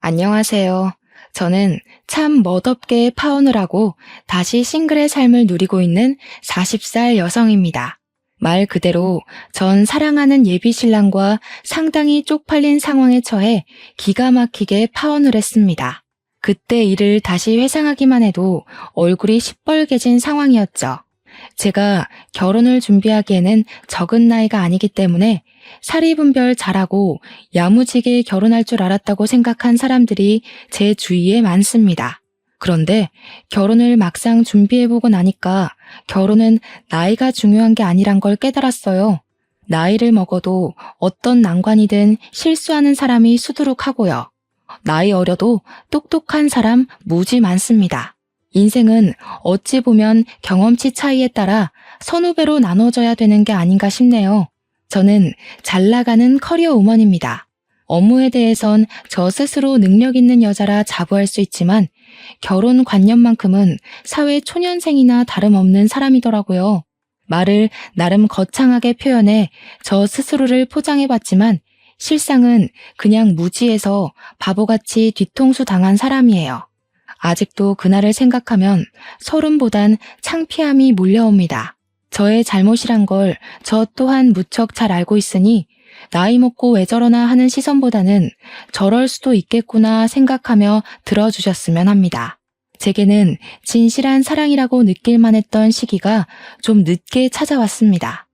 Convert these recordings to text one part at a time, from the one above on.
안녕하세요. 저는 참 멋없게 파혼을 하고 다시 싱글의 삶을 누리고 있는 40살 여성입니다. 말 그대로 전 사랑하는 예비 신랑과 상당히 쪽팔린 상황에 처해 기가 막히게 파혼을 했습니다. 그때 일을 다시 회상하기만 해도 얼굴이 시뻘개진 상황이었죠. 제가 결혼을 준비하기에는 적은 나이가 아니기 때문에 사리분별 잘하고 야무지게 결혼할 줄 알았다고 생각한 사람들이 제 주위에 많습니다. 그런데 결혼을 막상 준비해보고 나니까 결혼은 나이가 중요한 게 아니란 걸 깨달았어요. 나이를 먹어도 어떤 난관이든 실수하는 사람이 수두룩하고요. 나이 어려도 똑똑한 사람 무지 많습니다. 인생은 어찌 보면 경험치 차이에 따라 선후배로 나눠져야 되는 게 아닌가 싶네요. 저는 잘 나가는 커리어 우먼입니다. 업무에 대해선 저 스스로 능력 있는 여자라 자부할 수 있지만 결혼 관념만큼은 사회 초년생이나 다름없는 사람이더라고요. 말을 나름 거창하게 표현해 저 스스로를 포장해봤지만 실상은 그냥 무지해서 바보같이 뒤통수 당한 사람이에요. 아직도 그날을 생각하면 소름보단 창피함이 몰려옵니다. 저의 잘못이란 걸 저 또한 무척 잘 알고 있으니 나이 먹고 왜 저러나 하는 시선보다는 저럴 수도 있겠구나 생각하며 들어주셨으면 합니다. 제게는 진실한 사랑이라고 느낄만 했던 시기가 좀 늦게 찾아왔습니다.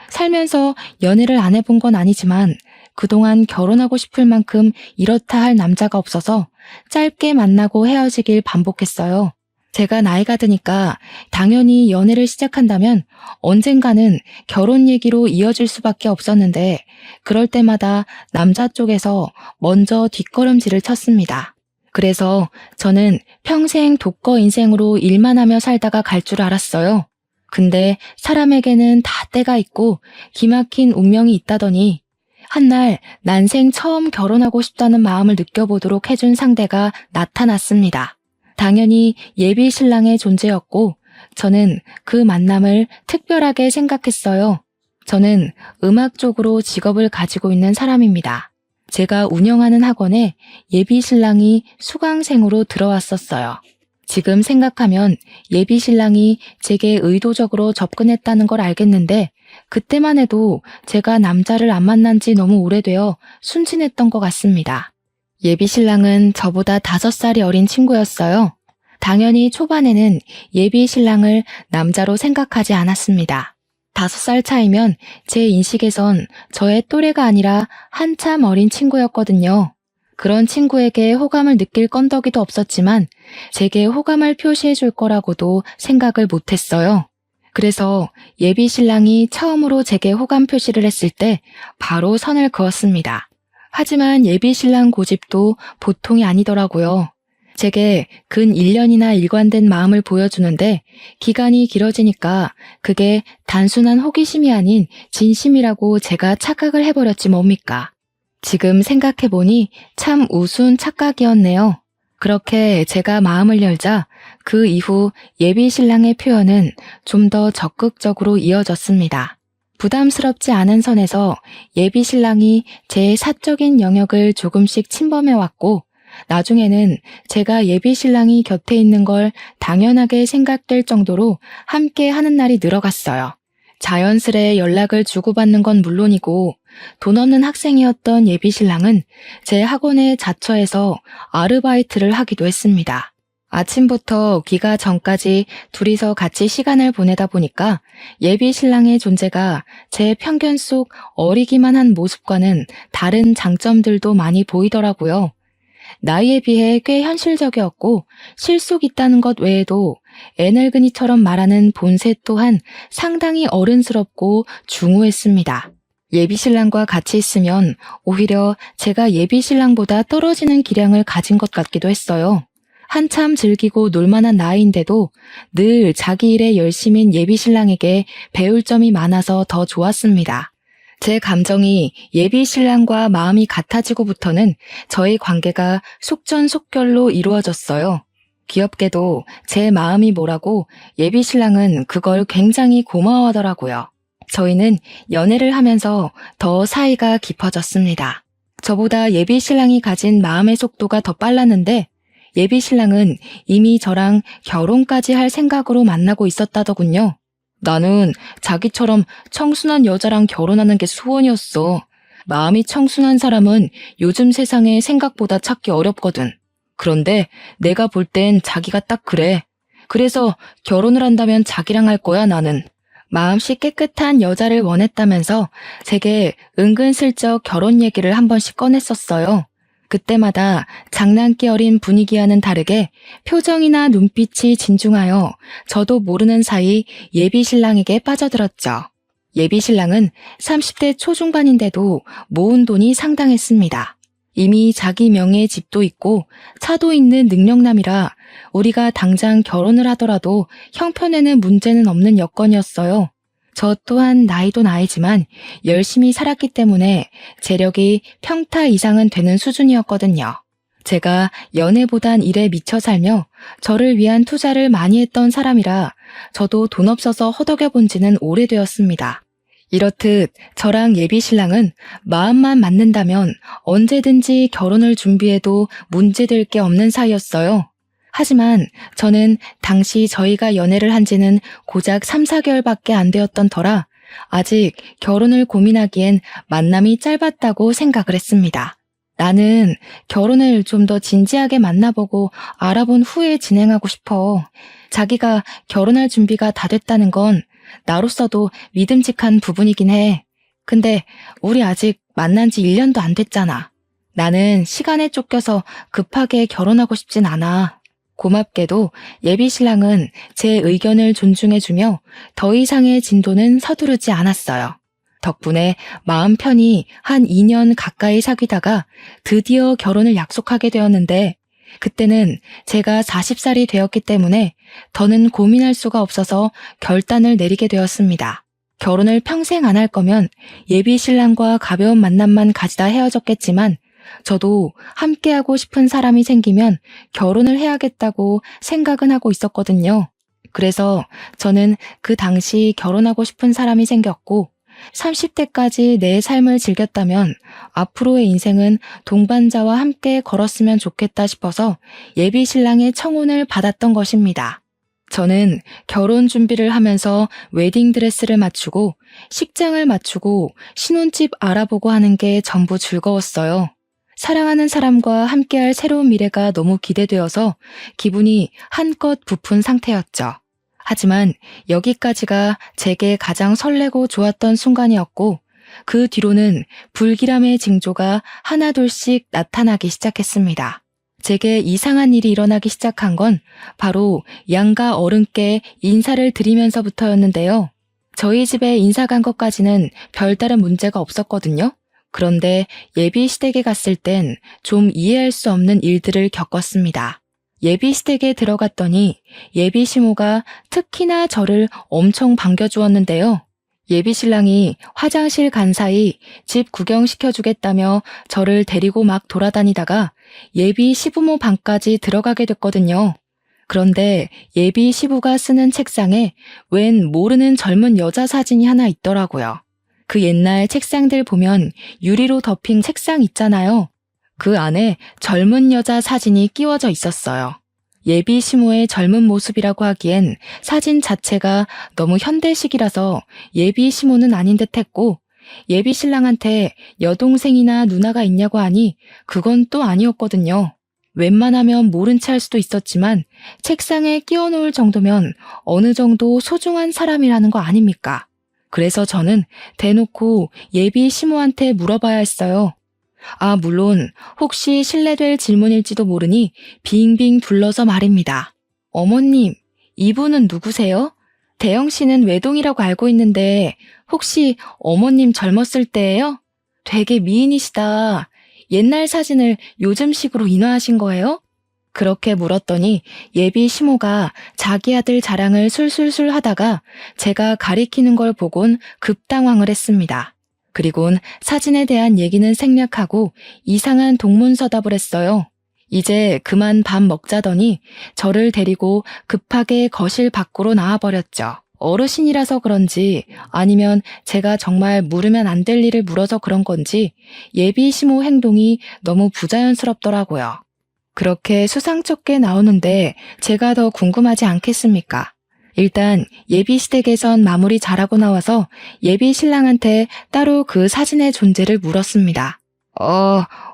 살면서 연애를 안 해본 건 아니지만 그동안 결혼하고 싶을 만큼 이렇다 할 남자가 없어서 짧게 만나고 헤어지길 반복했어요. 제가 나이가 드니까 당연히 연애를 시작한다면 언젠가는 결혼 얘기로 이어질 수밖에 없었는데 그럴 때마다 남자 쪽에서 먼저 뒷걸음질을 쳤습니다. 그래서 저는 평생 독거 인생으로 일만 하며 살다가 갈 줄 알았어요. 근데 사람에게는 다 때가 있고 기막힌 운명이 있다더니 한날 난생 처음 결혼하고 싶다는 마음을 느껴보도록 해준 상대가 나타났습니다. 당연히 예비 신랑의 존재였고 저는 그 만남을 특별하게 생각했어요. 저는 음악 쪽으로 직업을 가지고 있는 사람입니다. 제가 운영하는 학원에 예비 신랑이 수강생으로 들어왔었어요. 지금 생각하면 예비 신랑이 제게 의도적으로 접근했다는 걸 알겠는데 그때만 해도 제가 남자를 안 만난 지 너무 오래되어 순진했던 것 같습니다. 예비 신랑은 저보다 5살이 어린 친구였어요. 당연히 초반에는 예비 신랑을 남자로 생각하지 않았습니다. 5살 차이면 제 인식에선 저의 또래가 아니라 한참 어린 친구였거든요. 그런 친구에게 호감을 느낄 건더기도 없었지만 제게 호감을 표시해 줄 거라고도 생각을 못했어요. 그래서 예비 신랑이 처음으로 제게 호감 표시를 했을 때 바로 선을 그었습니다. 하지만 예비 신랑 고집도 보통이 아니더라고요. 제게 근 1년이나 일관된 마음을 보여주는데 기간이 길어지니까 그게 단순한 호기심이 아닌 진심이라고 제가 착각을 해버렸지 뭡니까. 지금 생각해보니 참 우스운 착각이었네요. 그렇게 제가 마음을 열자 그 이후 예비 신랑의 표현은 좀 더 적극적으로 이어졌습니다. 부담스럽지 않은 선에서 예비 신랑이 제 사적인 영역을 조금씩 침범해왔고 나중에는 제가 예비 신랑이 곁에 있는 걸 당연하게 생각될 정도로 함께 하는 날이 늘어갔어요. 자연스레 연락을 주고받는 건 물론이고 돈 없는 학생이었던 예비 신랑은 제 학원에 자처해서 아르바이트를 하기도 했습니다. 아침부터 귀가 전까지 둘이서 같이 시간을 보내다 보니까 예비 신랑의 존재가 제 편견 속 어리기만 한 모습과는 다른 장점들도 많이 보이더라고요. 나이에 비해 꽤 현실적이었고 실속 있다는 것 외에도 애늙은이처럼 말하는 본색 또한 상당히 어른스럽고 중후했습니다. 예비 신랑과 같이 있으면 오히려 제가 예비 신랑보다 떨어지는 기량을 가진 것 같기도 했어요. 한참 즐기고 놀만한 나이인데도 늘 자기 일에 열심인 예비 신랑에게 배울 점이 많아서 더 좋았습니다. 제 감정이 예비 신랑과 마음이 같아지고부터는 저희 관계가 속전속결로 이루어졌어요. 귀엽게도 제 마음이 뭐라고 예비 신랑은 그걸 굉장히 고마워하더라고요. 저희는 연애를 하면서 더 사이가 깊어졌습니다. 저보다 예비 신랑이 가진 마음의 속도가 더 빨랐는데 예비 신랑은 이미 저랑 결혼까지 할 생각으로 만나고 있었다더군요. 나는 자기처럼 청순한 여자랑 결혼하는 게 소원이었어. 마음이 청순한 사람은 요즘 세상에 생각보다 찾기 어렵거든. 그런데 내가 볼 땐 자기가 딱 그래. 그래서 결혼을 한다면 자기랑 할 거야, 나는. 마음씨 깨끗한 여자를 원했다면서 제게 은근슬쩍 결혼 얘기를 한 번씩 꺼냈었어요. 그때마다 장난기 어린 분위기와는 다르게 표정이나 눈빛이 진중하여 저도 모르는 사이 예비 신랑에게 빠져들었죠. 예비 신랑은 30대 초중반인데도 모은 돈이 상당했습니다. 이미 자기 명의의 집도 있고 차도 있는 능력남이라 우리가 당장 결혼을 하더라도 형편에는 문제는 없는 여건이었어요. 저 또한 나이도 나이지만 열심히 살았기 때문에 재력이 평타 이상은 되는 수준이었거든요. 제가 연애보단 일에 미쳐 살며 저를 위한 투자를 많이 했던 사람이라 저도 돈 없어서 허덕여 본 지는 오래되었습니다. 이렇듯 저랑 예비 신랑은 마음만 맞는다면 언제든지 결혼을 준비해도 문제될 게 없는 사이였어요. 하지만 저는 당시 저희가 연애를 한 지는 고작 3, 4개월밖에 안 되었던 터라 아직 결혼을 고민하기엔 만남이 짧았다고 생각을 했습니다. 나는 결혼을 좀 더 진지하게 만나보고 알아본 후에 진행하고 싶어. 자기가 결혼할 준비가 다 됐다는 건 나로서도 믿음직한 부분이긴 해. 근데 우리 아직 만난 지 1년도 안 됐잖아. 나는 시간에 쫓겨서 급하게 결혼하고 싶진 않아. 고맙게도 예비 신랑은 제 의견을 존중해주며 더 이상의 진도는 서두르지 않았어요. 덕분에 마음 편히 한 2년 가까이 사귀다가 드디어 결혼을 약속하게 되었는데 그때는 제가 40살이 되었기 때문에 더는 고민할 수가 없어서 결단을 내리게 되었습니다. 결혼을 평생 안 할 거면 예비 신랑과 가벼운 만남만 가지다 헤어졌겠지만 저도 함께하고 싶은 사람이 생기면 결혼을 해야겠다고 생각은 하고 있었거든요. 그래서 저는 그 당시 결혼하고 싶은 사람이 생겼고 30대까지 내 삶을 즐겼다면 앞으로의 인생은 동반자와 함께 걸었으면 좋겠다 싶어서 예비 신랑의 청혼을 받았던 것입니다. 저는 결혼 준비를 하면서 웨딩드레스를 맞추고 식장을 맞추고 신혼집 알아보고 하는 게 전부 즐거웠어요. 사랑하는 사람과 함께할 새로운 미래가 너무 기대되어서 기분이 한껏 부푼 상태였죠. 하지만 여기까지가 제게 가장 설레고 좋았던 순간이었고 그 뒤로는 불길함의 징조가 하나둘씩 나타나기 시작했습니다. 제게 이상한 일이 일어나기 시작한 건 바로 양가 어른께 인사를 드리면서부터였는데요. 저희 집에 인사 간 것까지는 별다른 문제가 없었거든요. 그런데 예비 시댁에 갔을 땐 좀 이해할 수 없는 일들을 겪었습니다. 예비 시댁에 들어갔더니 예비 시모가 특히나 저를 엄청 반겨주었는데요. 예비 신랑이 화장실 간 사이 집 구경시켜주겠다며 저를 데리고 막 돌아다니다가 예비 시부모 방까지 들어가게 됐거든요. 그런데 예비 시부가 쓰는 책상에 웬 모르는 젊은 여자 사진이 하나 있더라고요. 그 옛날 책상들 보면 유리로 덮인 책상 있잖아요. 그 안에 젊은 여자 사진이 끼워져 있었어요. 예비 시모의 젊은 모습이라고 하기엔 사진 자체가 너무 현대식이라서 예비 시모는 아닌 듯 했고 예비 신랑한테 여동생이나 누나가 있냐고 하니 그건 또 아니었거든요. 웬만하면 모른 채 할 수도 있었지만 책상에 끼워 놓을 정도면 어느 정도 소중한 사람이라는 거 아닙니까? 그래서 저는 대놓고 예비 시모한테 물어봐야 했어요. 물론 혹시 실례될 질문일지도 모르니 빙빙 둘러서 말입니다. 어머님, 이분은 누구세요? 대영 씨는 외동이라고 알고 있는데 혹시 어머님 젊었을 때예요? 되게 미인이시다. 옛날 사진을 요즘식으로 인화하신 거예요? 그렇게 물었더니 예비 시모가 자기 아들 자랑을 술술술 하다가 제가 가리키는 걸 보곤 급당황을 했습니다. 그리곤 사진에 대한 얘기는 생략하고 이상한 동문서답을 했어요. 이제 그만 밥 먹자더니 저를 데리고 급하게 거실 밖으로 나와버렸죠. 어르신이라서 그런지 아니면 제가 정말 물으면 안 될 일을 물어서 그런 건지 예비 시모 행동이 너무 부자연스럽더라고요. 그렇게 수상쩍게 나오는데 제가 더 궁금하지 않겠습니까? 일단 예비 시댁에선 마무리 잘하고 나와서 예비 신랑한테 따로 그 사진의 존재를 물었습니다.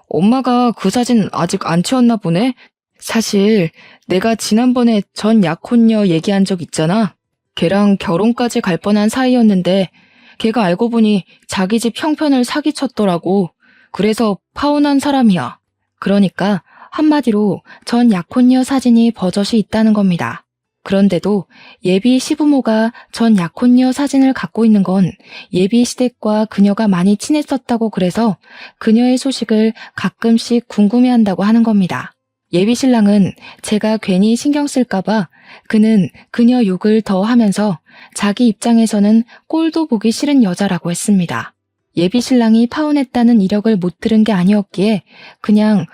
엄마가 그 사진 아직 안 치웠나 보네? 사실 내가 지난번에 전 약혼녀 얘기한 적 있잖아. 걔랑 결혼까지 갈 뻔한 사이였는데 걔가 알고 보니 자기 집 형편을 사기쳤더라고. 그래서 파혼한 사람이야. 그러니까 한마디로 전 약혼녀 사진이 버젓이 있다는 겁니다. 그런데도 예비 시부모가 전 약혼녀 사진을 갖고 있는 건 예비 시댁과 그녀가 많이 친했었다고 그래서 그녀의 소식을 가끔씩 궁금해한다고 하는 겁니다. 예비 신랑은 제가 괜히 신경 쓸까봐 그는 그녀 욕을 더 하면서 자기 입장에서는 꼴도 보기 싫은 여자라고 했습니다. 예비 신랑이 파혼했다는 이력을 못 들은 게 아니었기에 그냥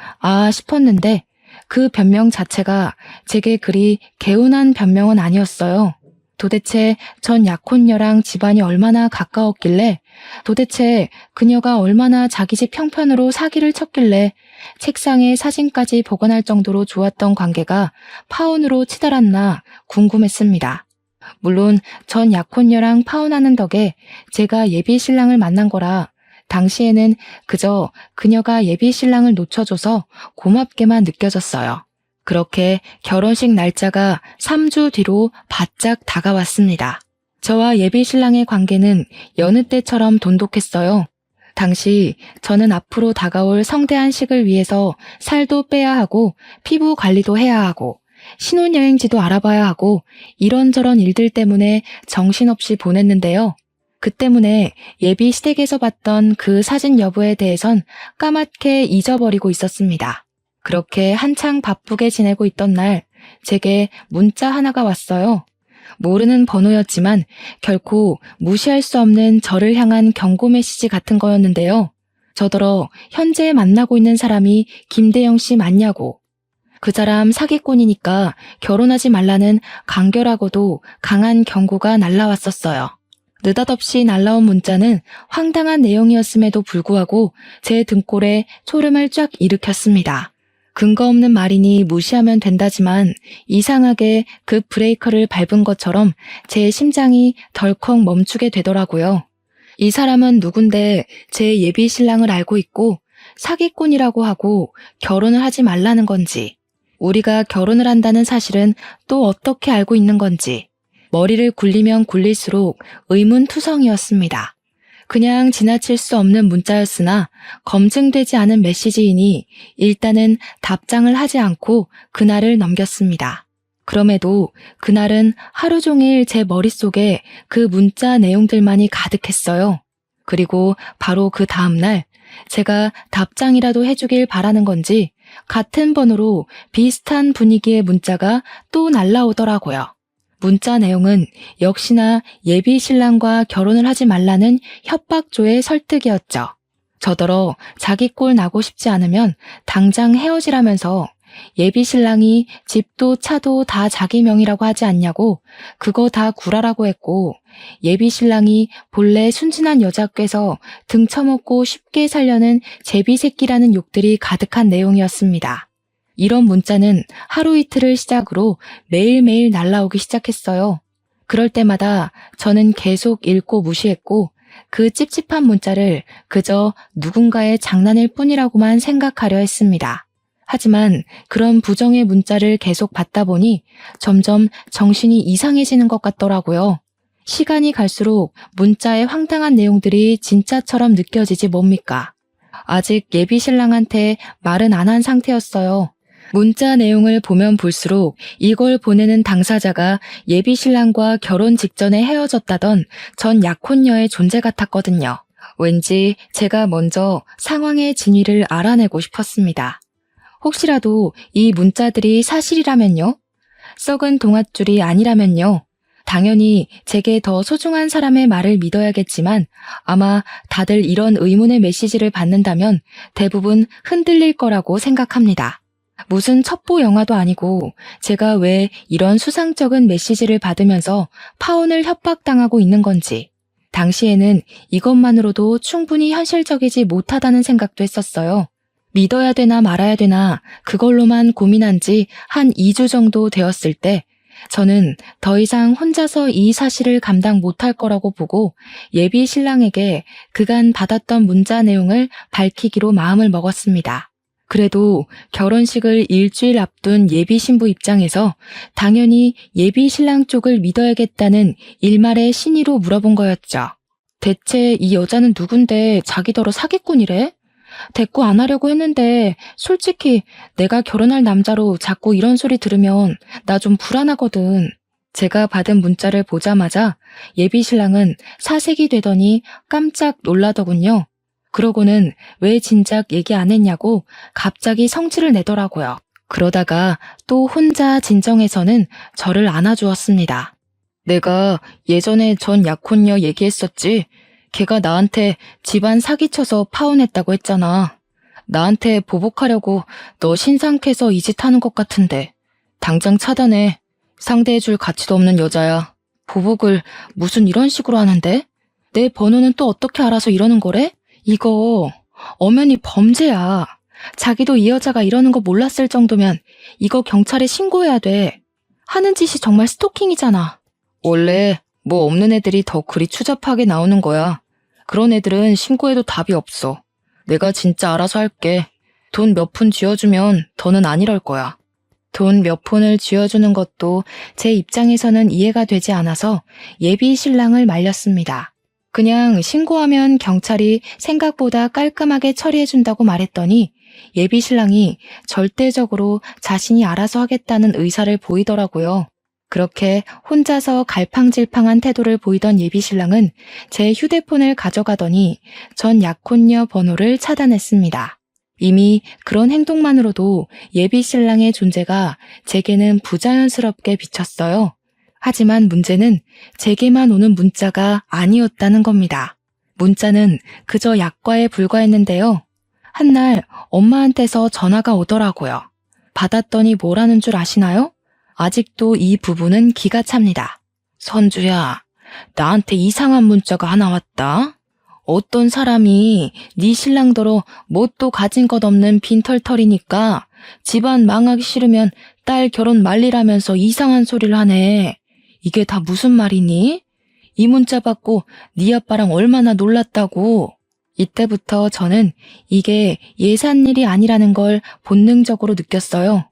싶었는데 그 변명 자체가 제게 그리 개운한 변명은 아니었어요. 도대체 전 약혼녀랑 집안이 얼마나 가까웠길래, 도대체 그녀가 얼마나 자기 집 형편으로 사기를 쳤길래 책상에 사진까지 보관할 정도로 좋았던 관계가 파혼으로 치달았나 궁금했습니다. 물론 전 약혼녀랑 파혼하는 덕에 제가 예비 신랑을 만난 거라 당시에는 그저 그녀가 예비 신랑을 놓쳐줘서 고맙게만 느껴졌어요. 그렇게 결혼식 날짜가 3주 뒤로 바짝 다가왔습니다. 저와 예비 신랑의 관계는 여느 때처럼 돈독했어요. 당시 저는 앞으로 다가올 성대한 식을 위해서 살도 빼야 하고 피부 관리도 해야 하고 신혼여행지도 알아봐야 하고 이런저런 일들 때문에 정신없이 보냈는데요. 그 때문에 예비 시댁에서 봤던 그 사진 여부에 대해선 까맣게 잊어버리고 있었습니다. 그렇게 한창 바쁘게 지내고 있던 날 제게 문자 하나가 왔어요. 모르는 번호였지만 결코 무시할 수 없는 저를 향한 경고 메시지 같은 거였는데요. 저더러 현재 만나고 있는 사람이 김대영 씨 맞냐고. 그 사람 사기꾼이니까 결혼하지 말라는 간결하고도 강한 경고가 날라왔었어요. 느닷없이 날라온 문자는 황당한 내용이었음에도 불구하고 제 등골에 소름을 쫙 일으켰습니다. 근거 없는 말이니 무시하면 된다지만 이상하게 그 브레이커를 밟은 것처럼 제 심장이 덜컥 멈추게 되더라고요. 이 사람은 누군데 제 예비 신랑을 알고 있고 사기꾼이라고 하고 결혼을 하지 말라는 건지, 우리가 결혼을 한다는 사실은 또 어떻게 알고 있는 건지 머리를 굴리면 굴릴수록 의문투성이었습니다. 그냥 지나칠 수 없는 문자였으나 검증되지 않은 메시지이니 일단은 답장을 하지 않고 그날을 넘겼습니다. 그럼에도 그날은 하루 종일 제 머릿속에 그 문자 내용들만이 가득했어요. 그리고 바로 그 다음날 제가 답장이라도 해주길 바라는 건지 같은 번호로 비슷한 분위기의 문자가 또 날라오더라고요. 문자 내용은 역시나 예비 신랑과 결혼을 하지 말라는 협박조의 설득이었죠. 저더러 자기 꼴 나고 싶지 않으면 당장 헤어지라면서 예비 신랑이 집도 차도 다 자기 명의라고 하지 않냐고 그거 다 구라라고 했고, 예비 신랑이 본래 순진한 여자 께서 등쳐먹고 쉽게 살려는 제비새끼라는 욕들이 가득한 내용이었습니다. 이런 문자는 하루 이틀을 시작으로 매일매일 날라오기 시작했어요. 그럴 때마다 저는 계속 읽고 무시했고 그 찝찝한 문자를 그저 누군가의 장난일 뿐이라고만 생각하려 했습니다. 하지만 그런 부정의 문자를 계속 받다 보니 점점 정신이 이상해지는 것 같더라고요. 시간이 갈수록 문자의 황당한 내용들이 진짜처럼 느껴지지 뭡니까? 아직 예비 신랑한테 말은 안 한 상태였어요. 문자 내용을 보면 볼수록 이걸 보내는 당사자가 예비 신랑과 결혼 직전에 헤어졌다던 전 약혼녀의 존재 같았거든요. 왠지 제가 먼저 상황의 진위를 알아내고 싶었습니다. 혹시라도 이 문자들이 사실이라면요? 썩은 동아줄이 아니라면요? 당연히 제게 더 소중한 사람의 말을 믿어야겠지만 아마 다들 이런 의문의 메시지를 받는다면 대부분 흔들릴 거라고 생각합니다. 무슨 첩보 영화도 아니고 제가 왜 이런 수상쩍은 메시지를 받으면서 파혼을 협박당하고 있는 건지 당시에는 이것만으로도 충분히 현실적이지 못하다는 생각도 했었어요. 믿어야 되나 말아야 되나 그걸로만 고민한 지 한 2주 정도 되었을 때 저는 더 이상 혼자서 이 사실을 감당 못할 거라고 보고 예비 신랑에게 그간 받았던 문자 내용을 밝히기로 마음을 먹었습니다. 그래도 결혼식을 일주일 앞둔 예비 신부 입장에서 당연히 예비 신랑 쪽을 믿어야겠다는 일말의 신의로 물어본 거였죠. 대체 이 여자는 누군데 자기더러 사기꾼이래? 대꾸 안 하려고 했는데 솔직히 내가 결혼할 남자로 자꾸 이런 소리 들으면 나 좀 불안하거든. 제가 받은 문자를 보자마자 예비 신랑은 사색이 되더니 깜짝 놀라더군요. 그러고는 왜 진작 얘기 안 했냐고 갑자기 성질을 내더라고요. 그러다가 또 혼자 진정해서는 저를 안아주었습니다. 내가 예전에 전 약혼녀 얘기했었지. 걔가 나한테 집안 사기쳐서 파혼했다고 했잖아. 나한테 보복하려고 너 신상캐서 이 짓 하는 것 같은데 당장 차단해. 상대해줄 가치도 없는 여자야. 보복을 무슨 이런 식으로 하는데? 내 번호는 또 어떻게 알아서 이러는 거래? 이거 엄연히 범죄야. 자기도 이 여자가 이러는 거 몰랐을 정도면 이거 경찰에 신고해야 돼. 하는 짓이 정말 스토킹이잖아. 원래 뭐 없는 애들이 더 그리 추잡하게 나오는 거야. 그런 애들은 신고해도 답이 없어. 내가 진짜 알아서 할게. 돈 몇 푼 쥐어주면 더는 안 이럴 거야. 돈 몇 푼을 쥐어주는 것도 제 입장에서는 이해가 되지 않아서 예비 신랑을 말렸습니다. 그냥 신고하면 경찰이 생각보다 깔끔하게 처리해준다고 말했더니 예비 신랑이 절대적으로 자신이 알아서 하겠다는 의사를 보이더라고요. 그렇게 혼자서 갈팡질팡한 태도를 보이던 예비 신랑은 제 휴대폰을 가져가더니 전 약혼녀 번호를 차단했습니다. 이미 그런 행동만으로도 예비 신랑의 존재가 제게는 부자연스럽게 비쳤어요. 하지만 문제는 제게만 오는 문자가 아니었다는 겁니다. 문자는 그저 약과에 불과했는데요. 한날 엄마한테서 전화가 오더라고요. 받았더니 뭐라는 줄 아시나요? 아직도 이 부분은 기가 찹니다. 선주야, 나한테 이상한 문자가 하나 왔다. 어떤 사람이 네 신랑더러 뭣도 가진 것 없는 빈털털이니까 집안 망하기 싫으면 딸 결혼 말리라면서 이상한 소리를 하네. 이게 다 무슨 말이니? 이 문자 받고 네 아빠랑 얼마나 놀랐다고. 이때부터 저는 이게 예산일이 아니라는 걸 본능적으로 느꼈어요.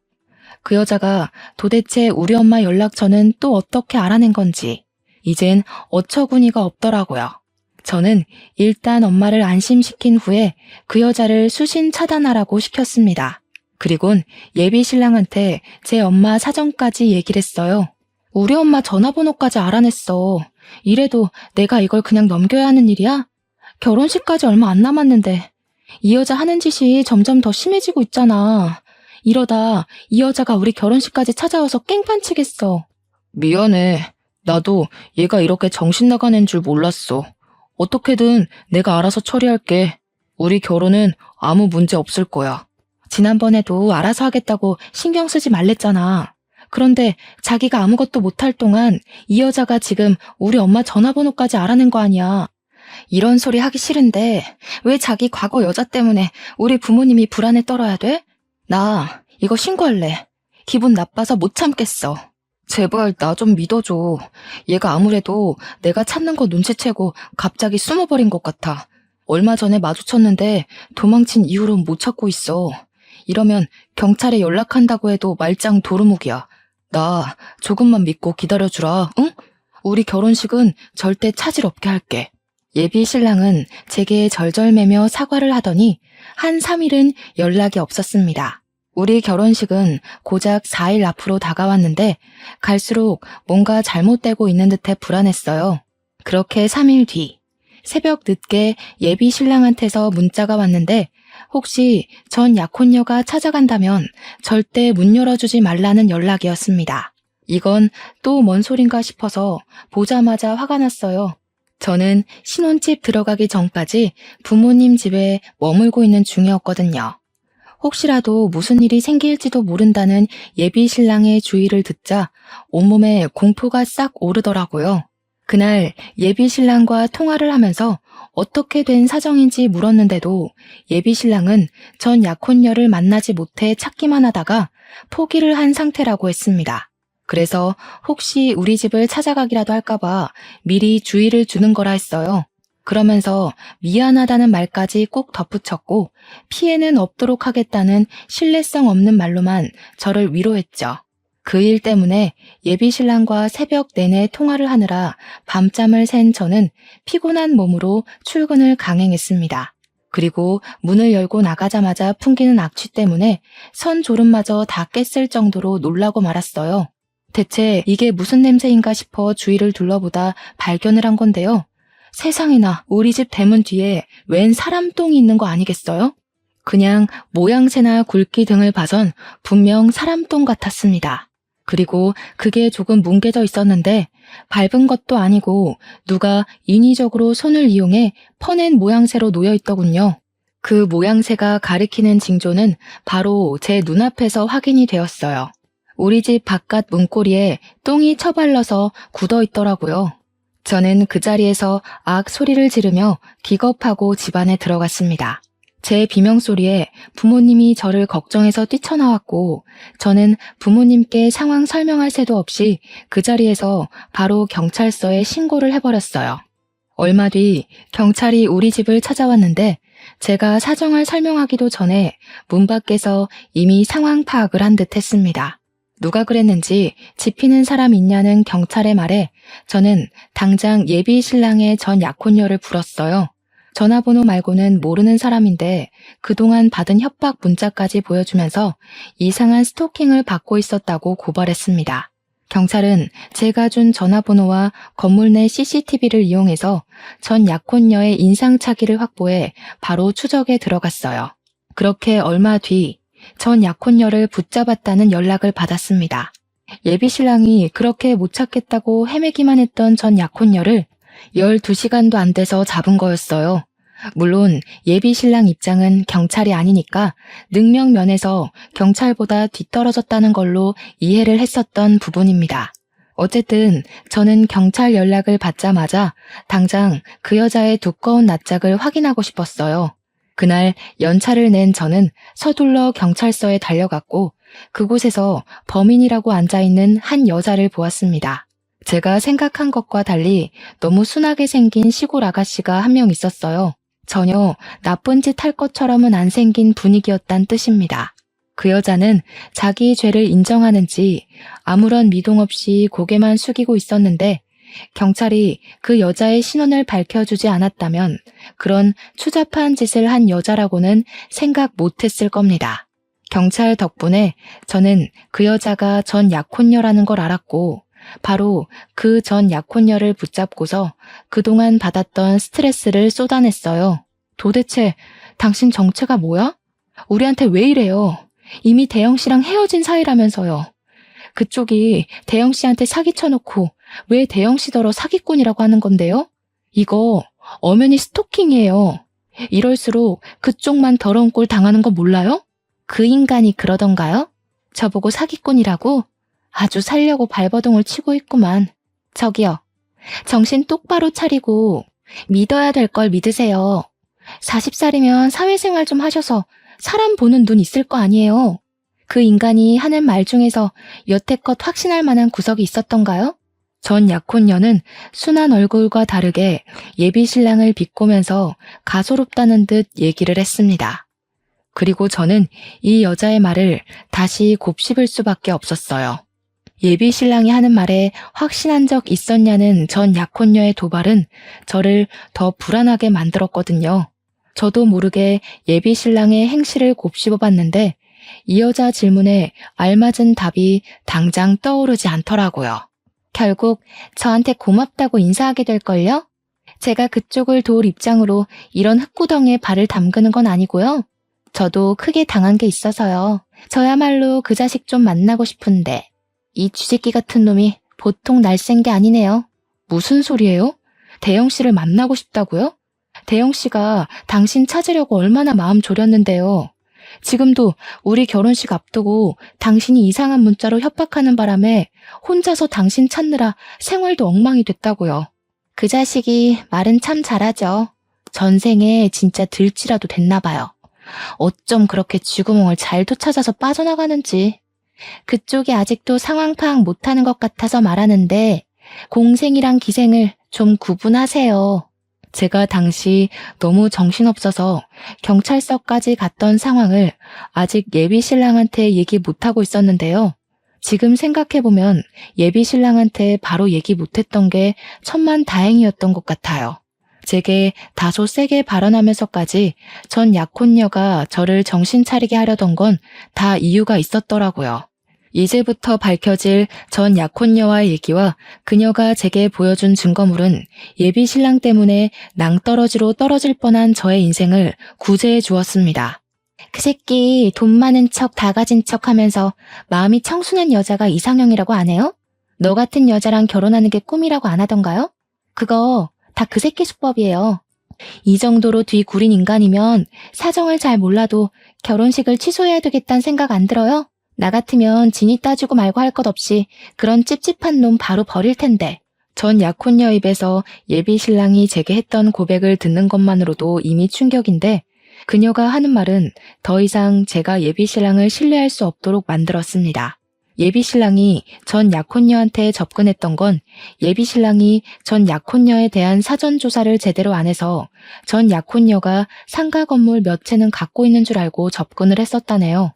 그 여자가 도대체 우리 엄마 연락처는 또 어떻게 알아낸 건지 이젠 어처구니가 없더라고요. 저는 일단 엄마를 안심시킨 후에 그 여자를 수신 차단하라고 시켰습니다. 그리곤 예비 신랑한테 제 엄마 사정까지 얘기를 했어요. 우리 엄마 전화번호까지 알아냈어. 이래도 내가 이걸 그냥 넘겨야 하는 일이야? 결혼식까지 얼마 안 남았는데 이 여자 하는 짓이 점점 더 심해지고 있잖아. 이러다 이 여자가 우리 결혼식까지 찾아와서 깽판 치겠어. 미안해. 나도 얘가 이렇게 정신 나간 애인 줄 몰랐어. 어떻게든 내가 알아서 처리할게. 우리 결혼은 아무 문제 없을 거야. 지난번에도 알아서 하겠다고 신경 쓰지 말랬잖아. 그런데 자기가 아무것도 못할 동안 이 여자가 지금 우리 엄마 전화번호까지 알아낸 거 아니야. 이런 소리 하기 싫은데 왜 자기 과거 여자 때문에 우리 부모님이 불안에 떨어야 돼? 나 이거 신고할래. 기분 나빠서 못 참겠어. 제발 나 좀 믿어줘. 얘가 아무래도 내가 찾는 거 눈치채고 갑자기 숨어버린 것 같아. 얼마 전에 마주쳤는데 도망친 이후로 못 찾고 있어. 이러면 경찰에 연락한다고 해도 말짱 도루묵이야. 나 조금만 믿고 기다려주라, 응? 우리 결혼식은 절대 차질 없게 할게. 예비 신랑은 제게 절절매며 사과를 하더니 한 3일은 연락이 없었습니다. 우리 결혼식은 고작 4일 앞으로 다가왔는데 갈수록 뭔가 잘못되고 있는 듯해 불안했어요. 그렇게 3일 뒤 새벽 늦게 예비 신랑한테서 문자가 왔는데 혹시 전 약혼녀가 찾아간다면 절대 문 열어주지 말라는 연락이었습니다. 이건 또 뭔 소린가 싶어서 보자마자 화가 났어요. 저는 신혼집 들어가기 전까지 부모님 집에 머물고 있는 중이었거든요. 혹시라도 무슨 일이 생길지도 모른다는 예비 신랑의 주의를 듣자 온몸에 공포가 싹 오르더라고요. 그날 예비 신랑과 통화를 하면서 어떻게 된 사정인지 물었는데도 예비 신랑은 전 약혼녀를 만나지 못해 찾기만 하다가 포기를 한 상태라고 했습니다. 그래서 혹시 우리 집을 찾아가기라도 할까봐 미리 주의를 주는 거라 했어요. 그러면서 미안하다는 말까지 꼭 덧붙였고 피해는 없도록 하겠다는 신뢰성 없는 말로만 저를 위로했죠. 그 일 때문에 예비 신랑과 새벽 내내 통화를 하느라 밤잠을 샌 저는 피곤한 몸으로 출근을 강행했습니다. 그리고 문을 열고 나가자마자 풍기는 악취 때문에 선조름마저 다 깼을 정도로 놀라고 말았어요. 대체 이게 무슨 냄새인가 싶어 주위를 둘러보다 발견을 한 건데요. 세상에나 우리 집 대문 뒤에 웬 사람 똥이 있는 거 아니겠어요? 그냥 모양새나 굵기 등을 봐선 분명 사람 똥 같았습니다. 그리고 그게 조금 뭉개져 있었는데 밟은 것도 아니고 누가 인위적으로 손을 이용해 퍼낸 모양새로 놓여 있더군요. 그 모양새가 가리키는 징조는 바로 제 눈앞에서 확인이 되었어요. 우리 집 바깥 문고리에 똥이 처발러서 굳어 있더라고요. 저는 그 자리에서 악 소리를 지르며 기겁하고 집 안에 들어갔습니다. 제 비명소리에 부모님이 저를 걱정해서 뛰쳐나왔고 저는 부모님께 상황 설명할 새도 없이 그 자리에서 바로 경찰서에 신고를 해버렸어요. 얼마 뒤 경찰이 우리 집을 찾아왔는데 제가 사정을 설명하기도 전에 문 밖에서 이미 상황 파악을 한 듯 했습니다. 누가 그랬는지 지피는 사람 있냐는 경찰의 말에 저는 당장 예비 신랑의 전 약혼녀를 불렀어요. 전화번호 말고는 모르는 사람인데 그동안 받은 협박 문자까지 보여주면서 이상한 스토킹을 받고 있었다고 고발했습니다. 경찰은 제가 준 전화번호와 건물 내 CCTV를 이용해서 전 약혼녀의 인상착의를 확보해 바로 추적에 들어갔어요. 그렇게 얼마 뒤 전 약혼녀를 붙잡았다는 연락을 받았습니다. 예비 신랑이 그렇게 못 찾겠다고 헤매기만 했던 전 약혼녀를 12시간도 안 돼서 잡은 거였어요. 물론 예비 신랑 입장은 경찰이 아니니까 능력 면에서 경찰보다 뒤떨어졌다는 걸로 이해를 했었던 부분입니다. 어쨌든 저는 경찰 연락을 받자마자 당장 그 여자의 두꺼운 낯짝을 확인하고 싶었어요. 그날 연차를 낸 저는 서둘러 경찰서에 달려갔고 그곳에서 범인이라고 앉아있는 한 여자를 보았습니다. 제가 생각한 것과 달리 너무 순하게 생긴 시골 아가씨가 한 명 있었어요. 전혀 나쁜 짓 할 것처럼은 안 생긴 분위기였단 뜻입니다. 그 여자는 자기 죄를 인정하는지 아무런 미동 없이 고개만 숙이고 있었는데 경찰이 그 여자의 신원을 밝혀주지 않았다면 그런 추잡한 짓을 한 여자라고는 생각 못했을 겁니다. 경찰 덕분에 저는 그 여자가 전 약혼녀라는 걸 알았고 바로 그 전 약혼녀를 붙잡고서 그동안 받았던 스트레스를 쏟아냈어요. 도대체 당신 정체가 뭐야? 우리한테 왜 이래요? 이미 대영 씨랑 헤어진 사이라면서요. 그쪽이 대영 씨한테 사기쳐놓고 왜 대영 씨더러 사기꾼이라고 하는 건데요? 이거 엄연히 스토킹이에요. 이럴수록 그쪽만 더러운 꼴 당하는 거 몰라요? 그 인간이 그러던가요? 저보고 사기꾼이라고? 아주 살려고 발버둥을 치고 있구만. 저기요. 정신 똑바로 차리고 믿어야 될 걸 믿으세요. 40살이면 사회생활 좀 하셔서 사람 보는 눈 있을 거 아니에요. 그 인간이 하는 말 중에서 여태껏 확신할 만한 구석이 있었던가요? 전 약혼녀는 순한 얼굴과 다르게 예비 신랑을 비꼬면서 가소롭다는 듯 얘기를 했습니다. 그리고 저는 이 여자의 말을 다시 곱씹을 수밖에 없었어요. 예비 신랑이 하는 말에 확신한 적 있었냐는 전 약혼녀의 도발은 저를 더 불안하게 만들었거든요. 저도 모르게 예비 신랑의 행실을 곱씹어봤는데 이 여자 질문에 알맞은 답이 당장 떠오르지 않더라고요. 결국 저한테 고맙다고 인사하게 될걸요? 제가 그쪽을 도울 입장으로 이런 흙구덩이에 발을 담그는 건 아니고요. 저도 크게 당한 게 있어서요. 저야말로 그 자식 좀 만나고 싶은데 이 쥐새끼 같은 놈이 보통 날쌘 게 아니네요. 무슨 소리예요? 대영 씨를 만나고 싶다고요? 대영 씨가 당신 찾으려고 얼마나 마음 졸였는데요. 지금도 우리 결혼식 앞두고 당신이 이상한 문자로 협박하는 바람에 혼자서 당신 찾느라 생활도 엉망이 됐다고요. 그 자식이 말은 참 잘하죠. 전생에 진짜 들쥐라도 됐나 봐요. 어쩜 그렇게 쥐구멍을 잘도 찾아서 빠져나가는지. 그쪽이 아직도 상황 파악 못하는 것 같아서 말하는데 공생이랑 기생을 좀 구분하세요. 제가 당시 너무 정신없어서 경찰서까지 갔던 상황을 아직 예비 신랑한테 얘기 못하고 있었는데요. 지금 생각해보면 예비 신랑한테 바로 얘기 못했던 게 천만다행이었던 것 같아요. 제게 다소 세게 발언하면서까지 전 약혼녀가 저를 정신 차리게 하려던 건 다 이유가 있었더라고요. 이제부터 밝혀질 전 약혼녀와의 얘기와 그녀가 제게 보여준 증거물은 예비 신랑 때문에 낭떠러지로 떨어질 뻔한 저의 인생을 구제해 주었습니다. 그 새끼 돈 많은 척 다 가진 척 하면서 마음이 청순한 여자가 이상형이라고 안 해요? 너 같은 여자랑 결혼하는 게 꿈이라고 안 하던가요? 그거 다 그 새끼 수법이에요. 이 정도로 뒤구린 인간이면 사정을 잘 몰라도 결혼식을 취소해야 되겠다는 생각 안 들어요? 나 같으면 진이 따지고 말고 할 것 없이 그런 찝찝한 놈 바로 버릴 텐데. 전 약혼녀 입에서 예비 신랑이 제게 했던 고백을 듣는 것만으로도 이미 충격인데 그녀가 하는 말은 더 이상 제가 예비 신랑을 신뢰할 수 없도록 만들었습니다. 예비 신랑이 전 약혼녀한테 접근했던 건 예비 신랑이 전 약혼녀에 대한 사전 조사를 제대로 안 해서 전 약혼녀가 상가 건물 몇 채는 갖고 있는 줄 알고 접근을 했었다네요.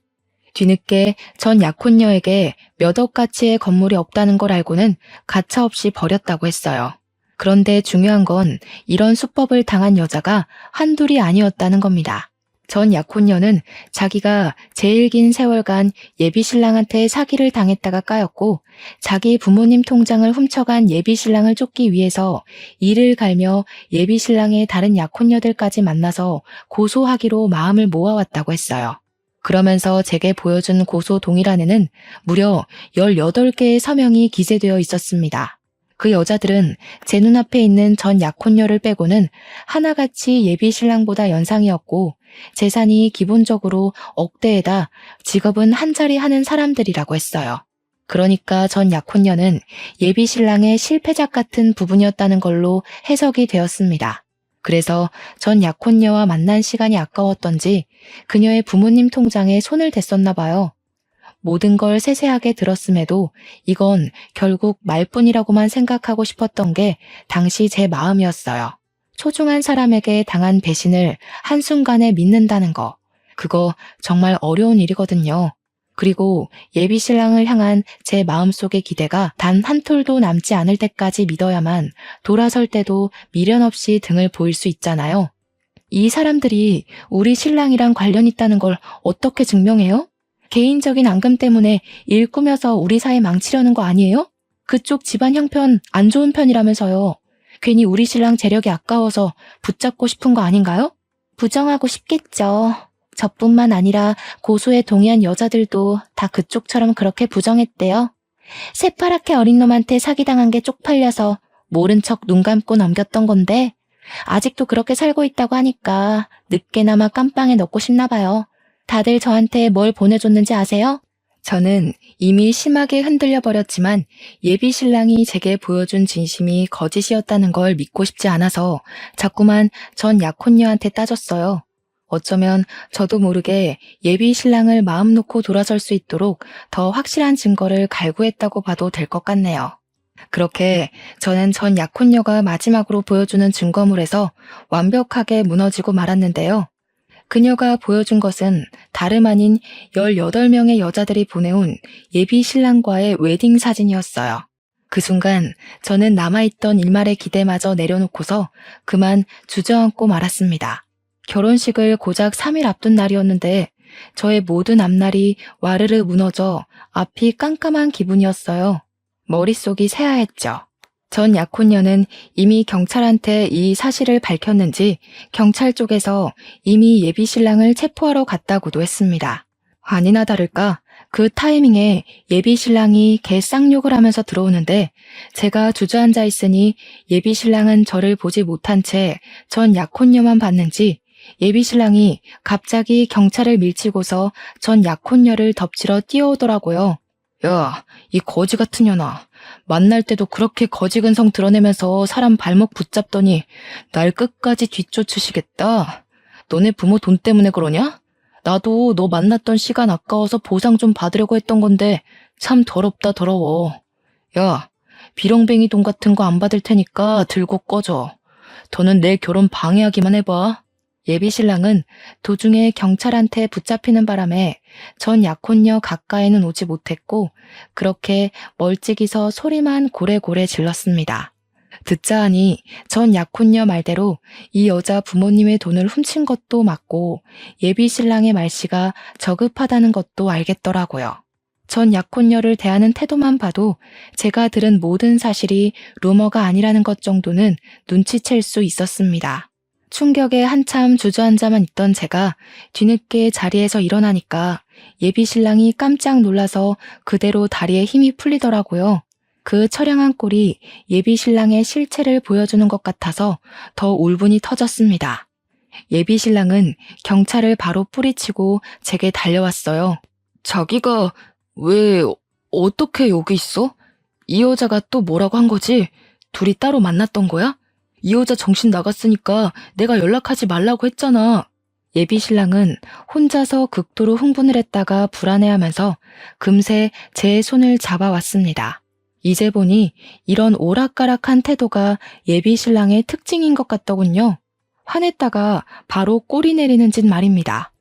뒤늦게 전 약혼녀에게 몇 억 가치의 건물이 없다는 걸 알고는 가차없이 버렸다고 했어요. 그런데 중요한 건 이런 수법을 당한 여자가 한둘이 아니었다는 겁니다. 전 약혼녀는 자기가 제일 긴 세월간 예비 신랑한테 사기를 당했다가 까였고 자기 부모님 통장을 훔쳐간 예비 신랑을 쫓기 위해서 이를 갈며 예비 신랑의 다른 약혼녀들까지 만나서 고소하기로 마음을 모아왔다고 했어요. 그러면서 제게 보여준 고소 동의란에는 무려 18개의 서명이 기재되어 있었습니다. 그 여자들은 제 눈앞에 있는 전 약혼녀를 빼고는 하나같이 예비 신랑보다 연상이었고 재산이 기본적으로 억대에다 직업은 한 자리 하는 사람들이라고 했어요. 그러니까 전 약혼녀는 예비 신랑의 실패작 같은 부분이었다는 걸로 해석이 되었습니다. 그래서 전 약혼녀와 만난 시간이 아까웠던지 그녀의 부모님 통장에 손을 댔었나 봐요. 모든 걸 세세하게 들었음에도 이건 결국 말뿐이라고만 생각하고 싶었던 게 당시 제 마음이었어요. 소중한 사람에게 당한 배신을 한순간에 믿는다는 거, 그거 정말 어려운 일이거든요. 그리고 예비 신랑을 향한 제 마음속의 기대가 단 한 톨도 남지 않을 때까지 믿어야만 돌아설 때도 미련 없이 등을 보일 수 있잖아요. 이 사람들이 우리 신랑이랑 관련 있다는 걸 어떻게 증명해요? 개인적인 앙금 때문에 일 꾸며서 우리 사이 망치려는 거 아니에요? 그쪽 집안 형편 안 좋은 편이라면서요. 괜히 우리 신랑 재력이 아까워서 붙잡고 싶은 거 아닌가요? 부정하고 싶겠죠. 저뿐만 아니라 고소에 동의한 여자들도 다 그쪽처럼 그렇게 부정했대요. 새파랗게 어린 놈한테 사기당한 게 쪽팔려서 모른 척 눈 감고 넘겼던 건데 아직도 그렇게 살고 있다고 하니까 늦게나마 깜빵에 넣고 싶나 봐요. 다들 저한테 뭘 보내줬는지 아세요? 저는 이미 심하게 흔들려 버렸지만 예비 신랑이 제게 보여준 진심이 거짓이었다는 걸 믿고 싶지 않아서 자꾸만 전 약혼녀한테 따졌어요. 어쩌면 저도 모르게 예비 신랑을 마음 놓고 돌아설 수 있도록 더 확실한 증거를 갈구했다고 봐도 될 것 같네요. 그렇게 저는 전 약혼녀가 마지막으로 보여주는 증거물에서 완벽하게 무너지고 말았는데요. 그녀가 보여준 것은 다름 아닌 18명의 여자들이 보내온 예비 신랑과의 웨딩 사진이었어요. 그 순간 저는 남아있던 일말의 기대마저 내려놓고서 그만 주저앉고 말았습니다. 결혼식을 고작 3일 앞둔 날이었는데 저의 모든 앞날이 와르르 무너져 앞이 깜깜한 기분이었어요. 머릿속이 새하했죠. 전 약혼녀는 이미 경찰한테 이 사실을 밝혔는지 경찰 쪽에서 이미 예비 신랑을 체포하러 갔다고도 했습니다. 아니나 다를까 그 타이밍에 예비 신랑이 개쌍욕을 하면서 들어오는데 제가 주저앉아 있으니 예비 신랑은 저를 보지 못한 채 전 약혼녀만 봤는지 예비 신랑이 갑자기 경찰을 밀치고서 전 약혼녀를 덮치러 뛰어오더라고요. 야, 이 거지 같은 년아. 만날 때도 그렇게 거지 근성 드러내면서 사람 발목 붙잡더니 날 끝까지 뒤쫓으시겠다. 너네 부모 돈 때문에 그러냐? 나도 너 만났던 시간 아까워서 보상 좀 받으려고 했던 건데 참 더럽다 더러워. 야, 비렁뱅이 돈 같은 거 안 받을 테니까 들고 꺼져. 더는 내 결혼 방해하기만 해봐. 예비 신랑은 도중에 경찰한테 붙잡히는 바람에 전 약혼녀 가까이는 오지 못했고 그렇게 멀찍이서 소리만 고래고래 질렀습니다. 듣자 하니 전 약혼녀 말대로 이 여자 부모님의 돈을 훔친 것도 맞고 예비 신랑의 말씨가 저급하다는 것도 알겠더라고요. 전 약혼녀를 대하는 태도만 봐도 제가 들은 모든 사실이 루머가 아니라는 것 정도는 눈치챌 수 있었습니다. 충격에 한참 주저앉아만 있던 제가 뒤늦게 자리에서 일어나니까 예비 신랑이 깜짝 놀라서 그대로 다리에 힘이 풀리더라고요. 그 처량한 꼴이 예비 신랑의 실체를 보여주는 것 같아서 더 울분이 터졌습니다. 예비 신랑은 경찰을 바로 뿌리치고 제게 달려왔어요. 자기가 왜 어떻게 여기 있어? 이 여자가 또 뭐라고 한 거지? 둘이 따로 만났던 거야? 이 여자 정신 나갔으니까 내가 연락하지 말라고 했잖아. 예비 신랑은 혼자서 극도로 흥분을 했다가 불안해하면서 금세 제 손을 잡아왔습니다. 이제 보니 이런 오락가락한 태도가 예비 신랑의 특징인 것 같더군요. 화냈다가 바로 꼬리 내리는 짓 말입니다.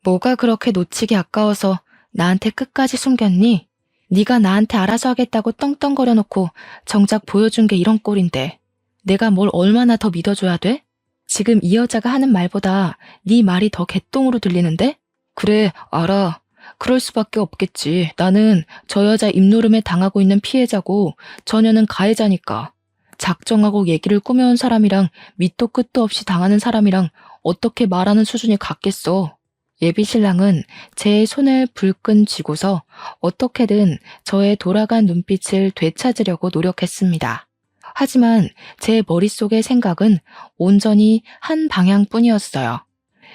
뭐가 그렇게 놓치기 아까워서 나한테 끝까지 숨겼니? 네가 나한테 알아서 하겠다고 떵떵거려 놓고 정작 보여준 게 이런 꼴인데 내가 뭘 얼마나 더 믿어줘야 돼? 지금 이 여자가 하는 말보다 네 말이 더 개똥으로 들리는데? 그래, 알아. 그럴 수밖에 없겠지. 나는 저 여자 입노름에 당하고 있는 피해자고 저녀는 가해자니까. 작정하고 얘기를 꾸며온 사람이랑 밑도 끝도 없이 당하는 사람이랑 어떻게 말하는 수준이 같겠어. 예비 신랑은 제 손을 불끈 쥐고서 어떻게든 저의 돌아간 눈빛을 되찾으려고 노력했습니다. 하지만 제 머릿속의 생각은 온전히 한 방향뿐이었어요.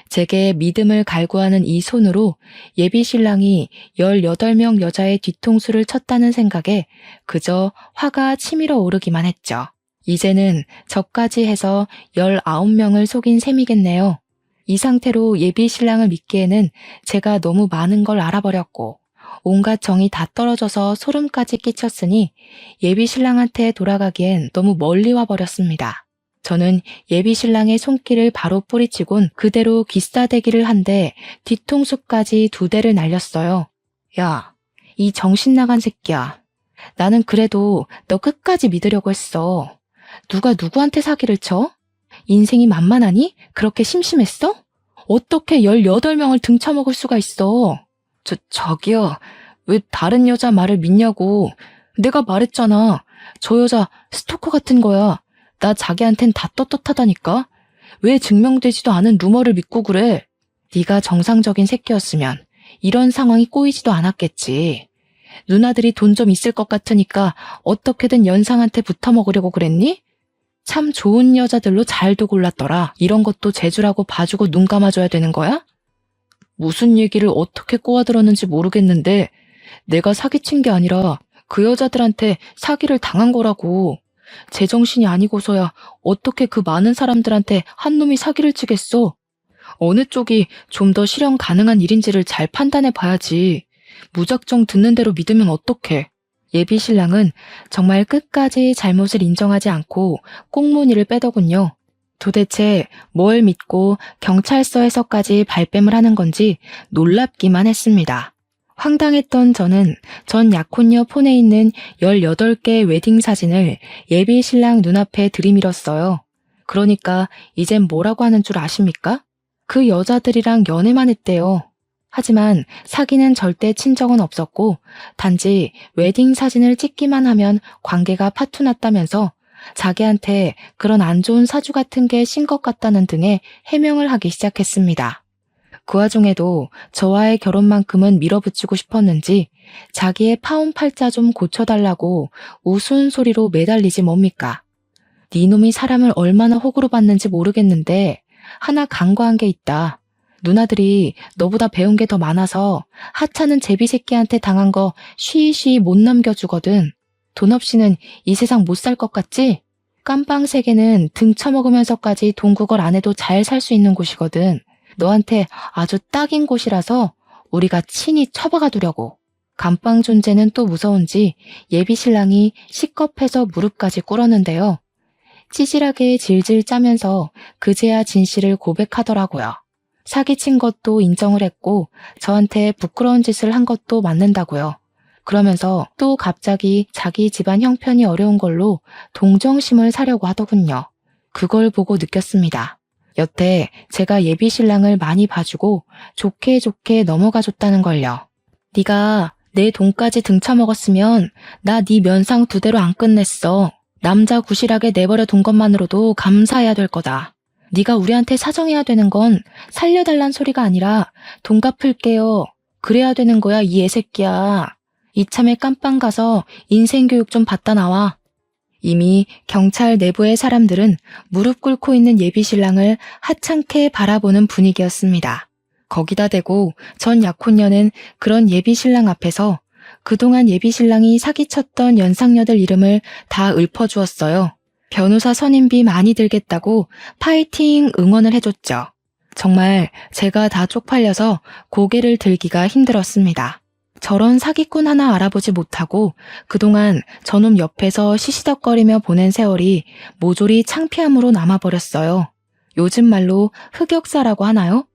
제게 믿음을 갈구하는 이 손으로 예비 신랑이 18명 여자의 뒤통수를 쳤다는 생각에 그저 화가 치밀어 오르기만 했죠. 이제는 저까지 해서 19명을 속인 셈이겠네요. 이 상태로 예비 신랑을 믿기에는 제가 너무 많은 걸 알아버렸고 온갖 정이 다 떨어져서 소름까지 끼쳤으니 예비 신랑한테 돌아가기엔 너무 멀리 와버렸습니다. 저는 예비 신랑의 손길을 바로 뿌리치곤 그대로 기싸대기를 한데 뒤통수까지 2대를 날렸어요. 야, 이 정신 나간 새끼야. 나는 그래도 너 끝까지 믿으려고 했어. 누가 누구한테 사기를 쳐? 인생이 만만하니? 그렇게 심심했어? 어떻게 18명을 등쳐먹을 수가 있어? 저기요. 왜 다른 여자 말을 믿냐고. 내가 말했잖아. 저 여자 스토커 같은 거야. 나 자기한텐 다 떳떳하다니까. 왜 증명되지도 않은 루머를 믿고 그래? 네가 정상적인 새끼였으면 이런 상황이 꼬이지도 않았겠지. 누나들이 돈 좀 있을 것 같으니까 어떻게든 연상한테 붙어먹으려고 그랬니? 참 좋은 여자들로 잘도 골랐더라. 이런 것도 재주라고 봐주고 눈 감아줘야 되는 거야? 무슨 얘기를 어떻게 꼬아들었는지 모르겠는데 내가 사기친 게 아니라 그 여자들한테 사기를 당한 거라고. 제정신이 아니고서야 어떻게 그 많은 사람들한테 한 놈이 사기를 치겠어. 어느 쪽이 좀 더 실현 가능한 일인지를 잘 판단해 봐야지. 무작정 듣는 대로 믿으면 어떡해. 예비 신랑은 정말 끝까지 잘못을 인정하지 않고 꽁무니를 빼더군요. 도대체 뭘 믿고 경찰서에서까지 발뺌을 하는 건지 놀랍기만 했습니다. 황당했던 저는 전 약혼녀 폰에 있는 18개의 웨딩 사진을 예비 신랑 눈앞에 들이밀었어요. 그러니까 이젠 뭐라고 하는 줄 아십니까? 그 여자들이랑 연애만 했대요. 하지만 사귀는 절대 친정은 없었고 단지 웨딩 사진을 찍기만 하면 관계가 파투났다면서 자기한테 그런 안 좋은 사주 같은 게 신 것 같다는 등의 해명을 하기 시작했습니다. 그 와중에도 저와의 결혼만큼은 밀어붙이고 싶었는지 자기의 파혼 팔자 좀 고쳐달라고 우스운 소리로 매달리지 뭡니까. 네 놈이 사람을 얼마나 호구로 봤는지 모르겠는데 하나 간과한 게 있다. 누나들이 너보다 배운 게 더 많아서 하찮은 제비 새끼한테 당한 거 쉬쉬 못 넘겨주거든. 돈 없이는 이 세상 못 살 것 같지? 깜빵 세계는 등 쳐먹으면서까지 돈구걸 안 해도 잘 살 수 있는 곳이거든. 너한테 아주 딱인 곳이라서 우리가 친히 처박아 두려고. 감방 존재는 또 무서운지 예비 신랑이 시겁해서 무릎까지 꿇었는데요. 찌질하게 질질 짜면서 그제야 진실을 고백하더라고요. 사기친 것도 인정을 했고 저한테 부끄러운 짓을 한 것도 맞는다고요. 그러면서 또 갑자기 자기 집안 형편이 어려운 걸로 동정심을 사려고 하더군요. 그걸 보고 느꼈습니다. 여태 제가 예비 신랑을 많이 봐주고 좋게 좋게 넘어가줬다는 걸요. 네가 내 돈까지 등쳐먹었으면 나 네 면상 2대로 안 끝냈어. 남자 구실하게 내버려 둔 것만으로도 감사해야 될 거다. 네가 우리한테 사정해야 되는 건 살려달란 소리가 아니라 돈 갚을게요. 그래야 되는 거야 이 애새끼야. 이참에 깜빵 가서 인생교육 좀 받다 나와. 이미 경찰 내부의 사람들은 무릎 꿇고 있는 예비 신랑을 하찮게 바라보는 분위기였습니다. 거기다 대고 전 약혼녀는 그런 예비 신랑 앞에서 그동안 예비 신랑이 사기쳤던 연상녀들 이름을 다 읊어주었어요. 변호사 선임비 많이 들겠다고 파이팅 응원을 해줬죠. 정말 제가 다 쪽팔려서 고개를 들기가 힘들었습니다. 저런 사기꾼 하나 알아보지 못하고 그동안 저놈 옆에서 시시덕거리며 보낸 세월이 모조리 창피함으로 남아버렸어요. 요즘 말로 흑역사라고 하나요?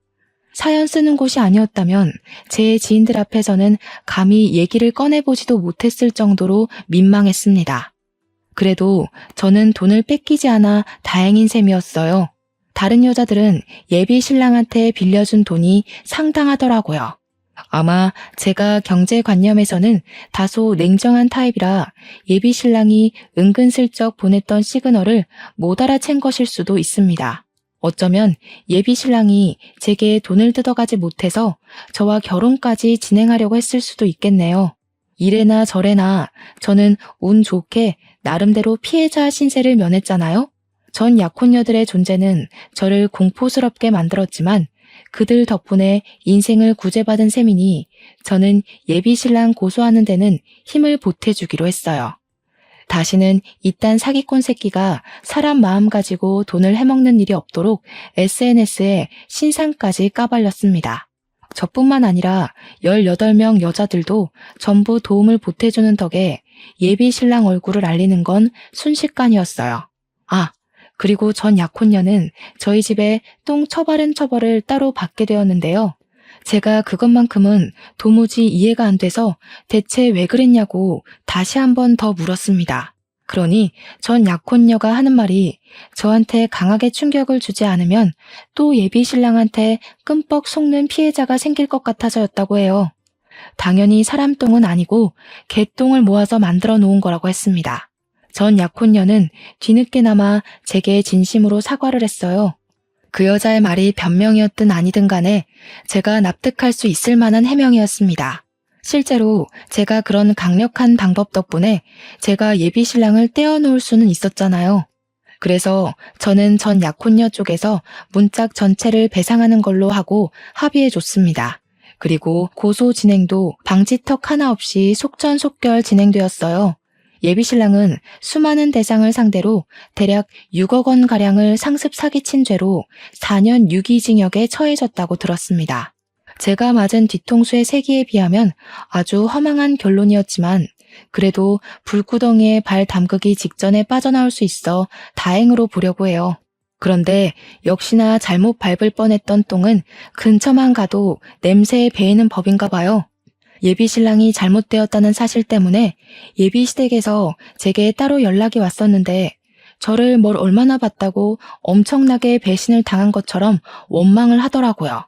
사연 쓰는 곳이 아니었다면 제 지인들 앞에서는 감히 얘기를 꺼내보지도 못했을 정도로 민망했습니다. 그래도 저는 돈을 뺏기지 않아 다행인 셈이었어요. 다른 여자들은 예비 신랑한테 빌려준 돈이 상당하더라고요. 아마 제가 경제관념에서는 다소 냉정한 타입이라 예비 신랑이 은근슬쩍 보냈던 시그널을 못 알아챈 것일 수도 있습니다. 어쩌면 예비 신랑이 제게 돈을 뜯어가지 못해서 저와 결혼까지 진행하려고 했을 수도 있겠네요. 이래나 저래나 저는 운 좋게 나름대로 피해자 신세를 면했잖아요. 전 약혼녀들의 존재는 저를 공포스럽게 만들었지만 그들 덕분에 인생을 구제받은 셈이니 저는 예비 신랑 고소하는 데는 힘을 보태주기로 했어요. 다시는 이딴 사기꾼 새끼가 사람 마음 가지고 돈을 해먹는 일이 없도록 SNS에 신상까지 까발렸습니다. 저뿐만 아니라 18명 여자들도 전부 도움을 보태주는 덕에 예비 신랑 얼굴을 알리는 건 순식간이었어요. 아, 그리고 전 약혼녀는 저희 집에 똥 처바른 처벌을 따로 받게 되었는데요. 제가 그것만큼은 도무지 이해가 안 돼서 대체 왜 그랬냐고 다시 한 번 더 물었습니다. 그러니 전 약혼녀가 하는 말이 저한테 강하게 충격을 주지 않으면 또 예비 신랑한테 끔뻑 속는 피해자가 생길 것 같아서였다고 해요. 당연히 사람 똥은 아니고 개똥을 모아서 만들어 놓은 거라고 했습니다. 전 약혼녀는 뒤늦게나마 제게 진심으로 사과를 했어요. 그 여자의 말이 변명이었든 아니든 간에 제가 납득할 수 있을 만한 해명이었습니다. 실제로 제가 그런 강력한 방법 덕분에 제가 예비 신랑을 떼어놓을 수는 있었잖아요. 그래서 저는 전 약혼녀 쪽에서 문짝 전체를 배상하는 걸로 하고 합의해줬습니다. 그리고 고소 진행도 방지턱 하나 없이 속전속결 진행되었어요. 예비 신랑은 수많은 대상을 상대로 대략 6억 원가량을 상습 사기친 죄로 4년 유기징역에 처해졌다고 들었습니다. 제가 맞은 뒤통수의 세기에 비하면 아주 허망한 결론이었지만 그래도 불구덩이에 발 담그기 직전에 빠져나올 수 있어 다행으로 보려고 해요. 그런데 역시나 잘못 밟을 뻔했던 똥은 근처만 가도 냄새에 배이는 법인가 봐요. 예비 신랑이 잘못되었다는 사실 때문에 예비 시댁에서 제게 따로 연락이 왔었는데 저를 뭘 얼마나 봤다고 엄청나게 배신을 당한 것처럼 원망을 하더라고요.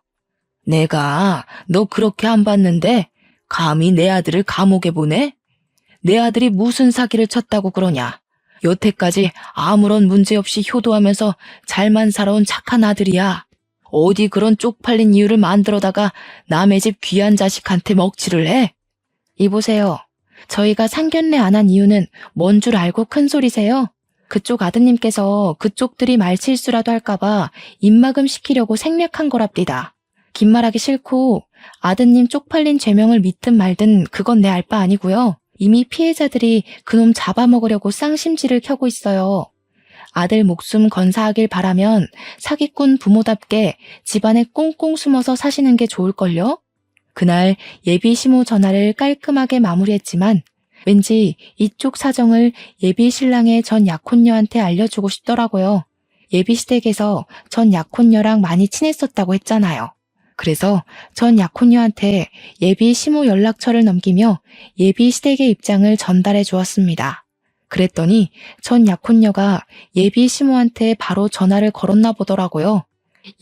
내가 너 그렇게 안 봤는데 감히 내 아들을 감옥에 보내? 내 아들이 무슨 사기를 쳤다고 그러냐? 여태까지 아무런 문제 없이 효도하면서 잘만 살아온 착한 아들이야. 어디 그런 쪽팔린 이유를 만들어다가 남의 집 귀한 자식한테 먹칠을 해? 이보세요. 저희가 상견례 안 한 이유는 뭔 줄 알고 큰 소리세요? 그쪽 아드님께서 그쪽들이 말실수라도 할까봐 입막음 시키려고 생략한 거랍디다. 긴 말하기 싫고 아드님 쪽팔린 죄명을 믿든 말든 그건 내 알 바 아니고요. 이미 피해자들이 그놈 잡아먹으려고 쌍심지를 켜고 있어요. 아들 목숨 건사하길 바라면 사기꾼 부모답게 집안에 꽁꽁 숨어서 사시는 게 좋을걸요? 그날 예비 시모 전화를 깔끔하게 마무리했지만 왠지 이쪽 사정을 예비 신랑의 전 약혼녀한테 알려주고 싶더라고요. 예비 시댁에서 전 약혼녀랑 많이 친했었다고 했잖아요. 그래서 전 약혼녀한테 예비 시모 연락처를 넘기며 예비 시댁의 입장을 전달해 주었습니다. 그랬더니 전 약혼녀가 예비 시모한테 바로 전화를 걸었나 보더라고요.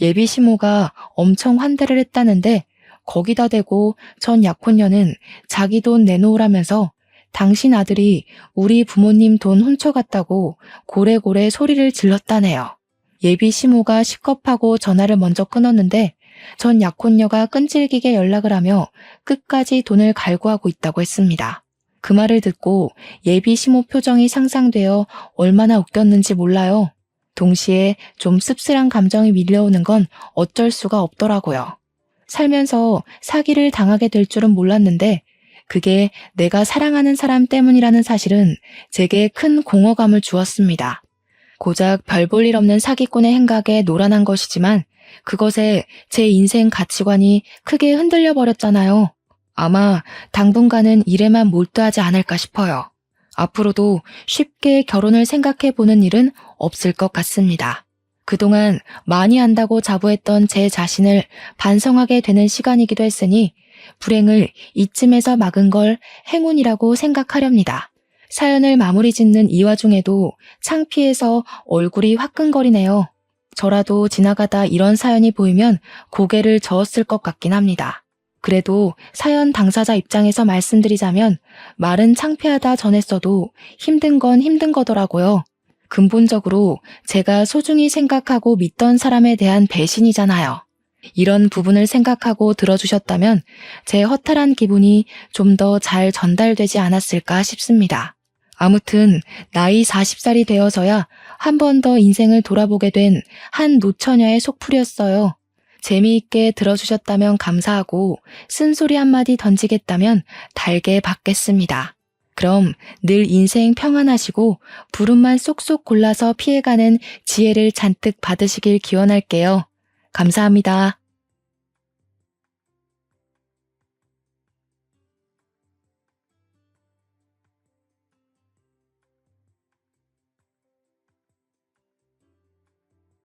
예비 시모가 엄청 환대를 했다는데 거기다 대고 전 약혼녀는 자기 돈 내놓으라면서 당신 아들이 우리 부모님 돈 훔쳐갔다고 고래고래 소리를 질렀다네요. 예비 시모가 식겁하고 전화를 먼저 끊었는데 전 약혼녀가 끈질기게 연락을 하며 끝까지 돈을 갈구하고 있다고 했습니다. 그 말을 듣고 예비 시모 표정이 상상되어 얼마나 웃겼는지 몰라요. 동시에 좀 씁쓸한 감정이 밀려오는 건 어쩔 수가 없더라고요. 살면서 사기를 당하게 될 줄은 몰랐는데 그게 내가 사랑하는 사람 때문이라는 사실은 제게 큰 공허감을 주었습니다. 고작 별 볼 일 없는 사기꾼의 행각에 노란한 것이지만 그것에 제 인생 가치관이 크게 흔들려 버렸잖아요. 아마 당분간은 일에만 몰두하지 않을까 싶어요. 앞으로도 쉽게 결혼을 생각해 보는 일은 없을 것 같습니다. 그동안 많이 안다고 자부했던 제 자신을 반성하게 되는 시간이기도 했으니 불행을 이쯤에서 막은 걸 행운이라고 생각하렵니다. 사연을 마무리 짓는 이 와중에도 창피해서 얼굴이 화끈거리네요. 저라도 지나가다 이런 사연이 보이면 고개를 저었을 것 같긴 합니다. 그래도 사연 당사자 입장에서 말씀드리자면 말은 창피하다 전했어도 힘든 건 힘든 거더라고요. 근본적으로 제가 소중히 생각하고 믿던 사람에 대한 배신이잖아요. 이런 부분을 생각하고 들어주셨다면 제 허탈한 기분이 좀 더 잘 전달되지 않았을까 싶습니다. 아무튼 나이 40살이 되어서야 한 번 더 인생을 돌아보게 된 한 노처녀의 속풀이였어요. 재미있게 들어주셨다면 감사하고 쓴소리 한마디 던지겠다면 달게 받겠습니다. 그럼 늘 인생 평안하시고 부름만 쏙쏙 골라서 피해가는 지혜를 잔뜩 받으시길 기원할게요. 감사합니다.